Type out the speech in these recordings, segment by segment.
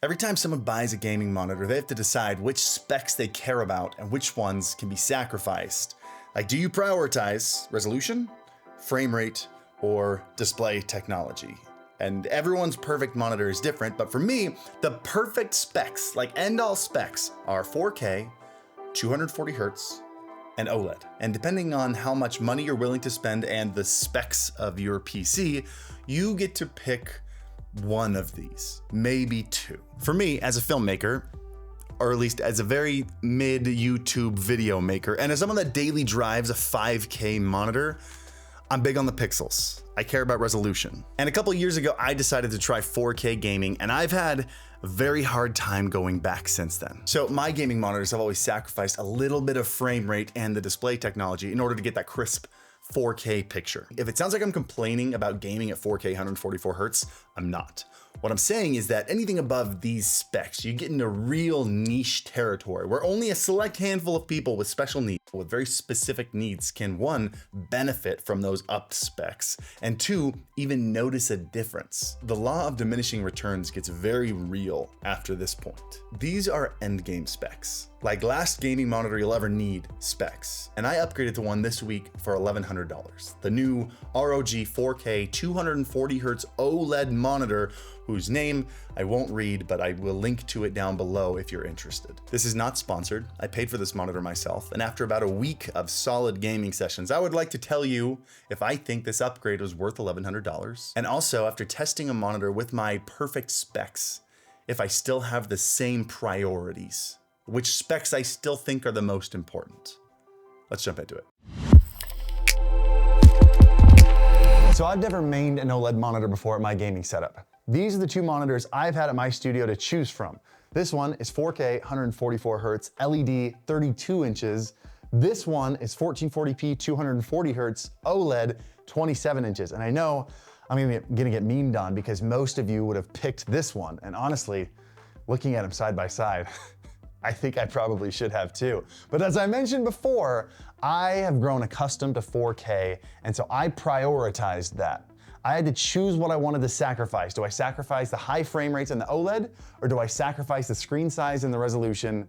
Every time someone buys a gaming monitor, they have to decide which specs they care about and which ones can be sacrificed. Like, do you prioritize resolution, frame rate, or display technology? And everyone's perfect monitor is different, but for me, the perfect specs, like end-all specs, are 4K, 240 Hz, and OLED. And depending on how much money you're willing to spend and the specs of your PC, you get to pick one of these, maybe two. For me, as a filmmaker, or at least as a very mid YouTube video maker, and as someone that daily drives a 5K monitor, I'm big on the pixels. I care about resolution. And a couple years ago, I decided to try 4K gaming, and I've had a very hard time going back since then. So my gaming monitors have always sacrificed a little bit of frame rate and the display technology in order to get that crisp 4K picture. If it sounds like I'm complaining about gaming at 4K 144 Hz, I'm not. What I'm saying is that anything above these specs, you get into real niche territory where only a select handful of people with special needs, with very specific needs, can one, benefit from those upped specs, and two, even notice a difference. The law of diminishing returns gets very real after this point. These are endgame specs. Like last gaming monitor you'll ever need specs. And I upgraded to one this week for $1,100. The new ROG 4K 240 Hz OLED monitor, whose name I won't read, but I will link to it down below if you're interested. This is not sponsored. I paid for this monitor myself, and after about a week of solid gaming sessions, I would like to tell you if I think this upgrade was worth $1,100. And also, after testing a monitor with my perfect specs, if I still have the same priorities. Which specs I still think are the most important. Let's jump into it. So I've never mained an OLED monitor before at my gaming setup. These are the two monitors I've had at my studio to choose from. This one is 4K 144 Hz LED 32 inches. This one is 1440p 240 Hz OLED 27 inches. And I know I'm gonna get memed on because most of you would have picked this one. And honestly, looking at them side by side, I think I probably should have too. But as I mentioned before, I have grown accustomed to 4K, and so I prioritized that. I had to choose what I wanted to sacrifice. Do I sacrifice the high frame rates and the OLED, or do I sacrifice the screen size and the resolution?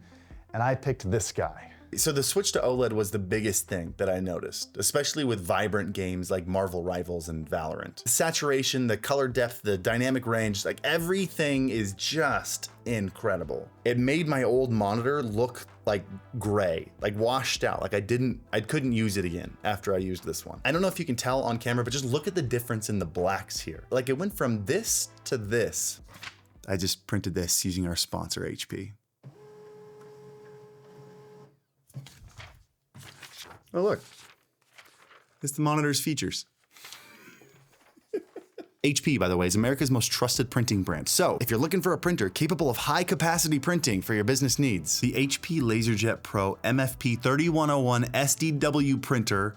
And I picked this guy. So the switch to OLED was the biggest thing that I noticed, especially with vibrant games like Marvel Rivals and Valorant. The saturation, the color depth, the dynamic range, like everything is just incredible. It made my old monitor look like gray, like washed out, like I couldn't use it again after I used this one. I don't know if you can tell on camera, but just look at the difference in the blacks here. Like it went from this to this. I just printed this using our sponsor, HP. Oh look, it's the monitor's features. HP, by the way, is America's most trusted printing brand. So if you're looking for a printer capable of high capacity printing for your business needs, the HP LaserJet Pro MFP 3101 SDW printer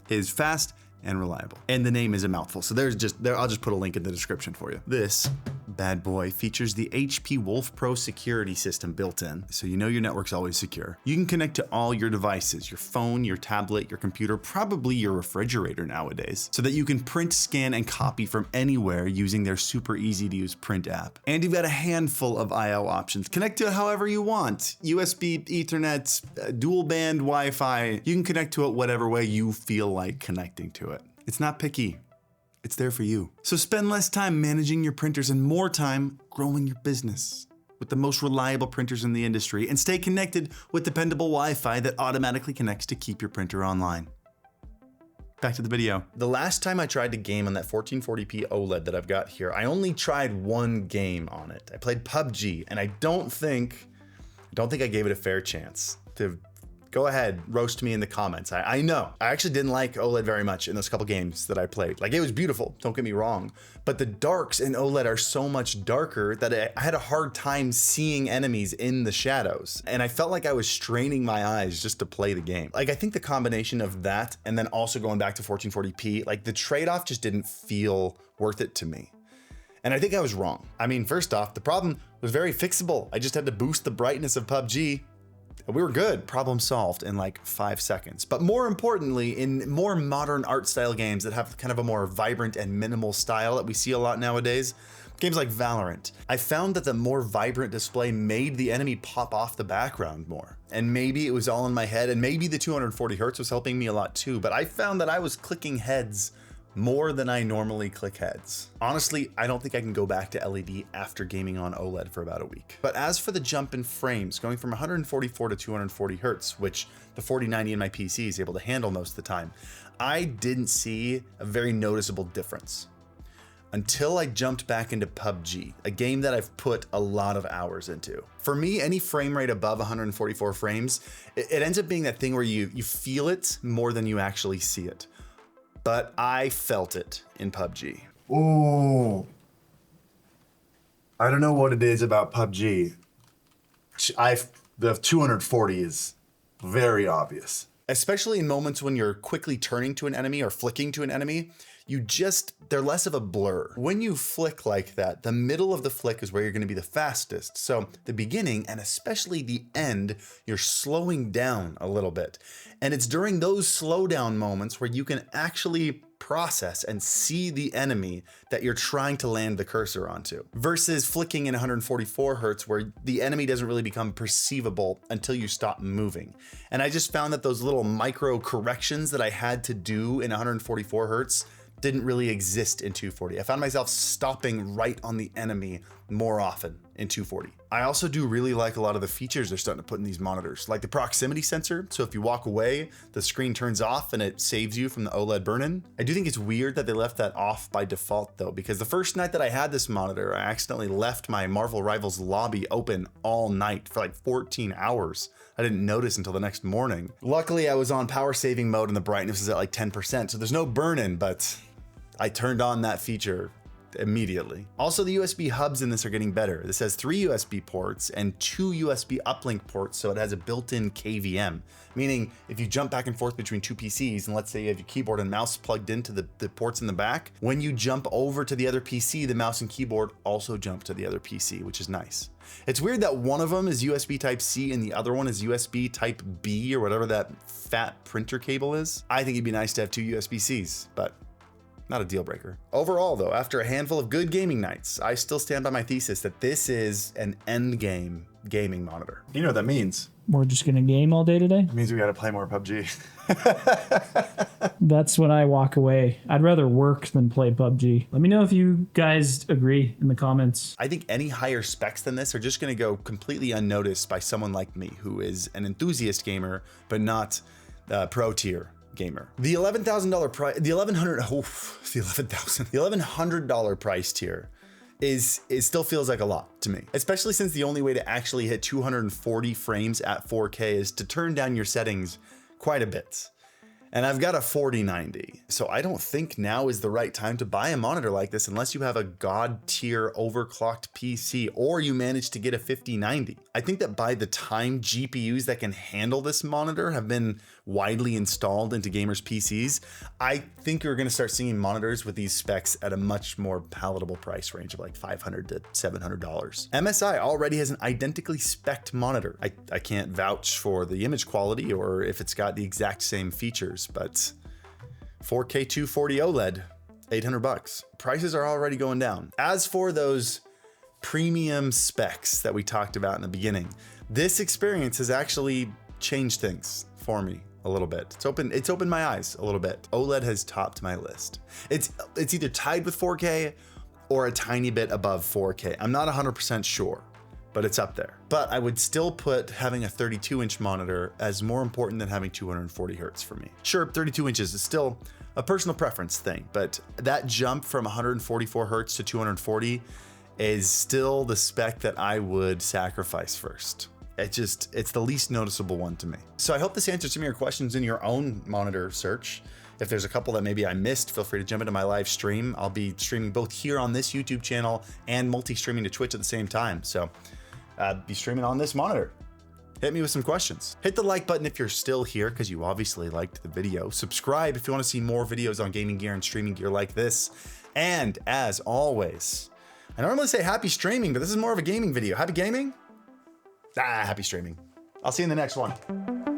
is fast and reliable. And the name is a mouthful, so I'll just put a link in the description for you. This bad boy features the HP Wolf Pro security system built in, so you know your network's always secure. You can connect to all your devices, your phone, your tablet, your computer, probably your refrigerator nowadays, so that you can print, scan, and copy from anywhere using their super easy to use print app. And you've got a handful of I/O options. Connect to it however you want. USB, Ethernet, dual band Wi-Fi. You can connect to it whatever way you feel like connecting to it. It's not picky. It's there for you. So spend less time managing your printers and more time growing your business with the most reliable printers in the industry, and stay connected with dependable Wi-Fi that automatically connects to keep your printer online. Back to the video. The last time I tried to game on that 1440p OLED that I've got here, I only tried one game on it. I played PUBG, and I don't think I gave it a fair chance. Go ahead, roast me in the comments. I know. I actually didn't like OLED very much in those couple games that I played. Like, it was beautiful, don't get me wrong, but the darks in OLED are so much darker that I had a hard time seeing enemies in the shadows. And I felt like I was straining my eyes just to play the game. Like, I think the combination of that and then also going back to 1440p, like the trade-off just didn't feel worth it to me. And I think I was wrong. I mean, first off, the problem was very fixable. I just had to boost the brightness of PUBG. We were good. Problem solved in like 5 seconds. But more importantly, in more modern art style games that have kind of a more vibrant and minimal style that we see a lot nowadays, Games like Valorant. I found that the more vibrant display made the enemy pop off the background more. And maybe it was all in my head, and maybe the 240 hertz was helping me a lot too, but I found that I was clicking heads more than I normally click heads. Honestly, I don't think I can go back to LED after gaming on OLED for about a week. But as for the jump in frames, going from 144 to 240 hertz, which the 4090 in my PC is able to handle most of the time, I didn't see a very noticeable difference until I jumped back into PUBG, a game that I've put a lot of hours into. For me, any frame rate above 144 frames, it ends up being that thing where you feel it more than you actually see it. But I felt it in PUBG. Oh, I don't know what it is about PUBG. The 240 is very obvious. Especially in moments when you're quickly turning to an enemy or flicking to an enemy, they're less of a blur. When you flick like that, the middle of the flick is where you're gonna be the fastest. So the beginning and especially the end, you're slowing down a little bit. And it's during those slowdown moments where you can actually process and see the enemy that you're trying to land the cursor onto, versus flicking in 144 hertz where the enemy doesn't really become perceivable until you stop moving. And I just found that those little micro corrections that I had to do in 144 hertz didn't really exist in 240. I found myself stopping right on the enemy more often in 240. I also do really like a lot of the features they're starting to put in these monitors, like the proximity sensor. So if you walk away, the screen turns off and it saves you from the OLED burn-in. I do think it's weird that they left that off by default though, because the first night that I had this monitor, I accidentally left my Marvel Rivals lobby open all night for like 14 hours. I didn't notice until the next morning. Luckily, I was on power saving mode and the brightness is at like 10%, so there's no burn-in, but I turned on that feature immediately. Also, the USB hubs in this are getting better. This has 3 USB ports and 2 USB uplink ports, so it has a built-in KVM, meaning if you jump back and forth between 2 PCs, and let's say you have your keyboard and mouse plugged into the ports in the back, when you jump over to the other PC, the mouse and keyboard also jump to the other PC, which is nice. It's weird that one of them is USB Type-C and the other one is USB Type-B or whatever that fat printer cable is. I think it'd be nice to have 2 USB-Cs, but not a deal breaker. Overall though, after a handful of good gaming nights, I still stand by my thesis that this is an end game gaming monitor. You know what that means? We're just gonna game all day today? It means we gotta play more PUBG. That's when I walk away. I'd rather work than play PUBG. Let me know if you guys agree in the comments. I think any higher specs than this are just gonna go completely unnoticed by someone like me, who is an enthusiast gamer, but not pro tier gamer. The $11,000 price, the $1,100 price tier it still feels like a lot to me, especially since the only way to actually hit 240 frames at 4K is to turn down your settings quite a bit. And I've got a 4090, so I don't think now is the right time to buy a monitor like this unless you have a god tier overclocked PC or you manage to get a 5090. I think that by the time GPUs that can handle this monitor have been widely installed into gamers' PCs, I think you're gonna start seeing monitors with these specs at a much more palatable price range of like $500 to $700. MSI already has an identically spec'd monitor. I can't vouch for the image quality or if it's got the exact same features, but 4K 240 OLED, $800. Prices are already going down. As for those premium specs that we talked about in the beginning, this experience has actually changed things for me a little bit. It's opened my eyes a little bit. OLED has topped my list. It's either tied with 4K or a tiny bit above 4K. I'm not 100% sure, but it's up there. But I would still put having a 32-inch monitor as more important than having 240 hertz for me. Sure, 32 inches is still a personal preference thing, but that jump from 144 hertz to 240 is still the spec that I would sacrifice first. It's the least noticeable one to me. So I hope this answers some of your questions in your own monitor search. If there's a couple that maybe I missed, feel free to jump into my live stream. I'll be streaming both here on this YouTube channel and multi-streaming to Twitch at the same time. So be streaming on this monitor. Hit me with some questions. Hit the like button if you're still here, because you obviously liked the video. Subscribe if you want to see more videos on gaming gear and streaming gear like this. And as always, I normally say happy streaming, but this is more of a gaming video. Happy gaming? Happy streaming. I'll see you in the next one.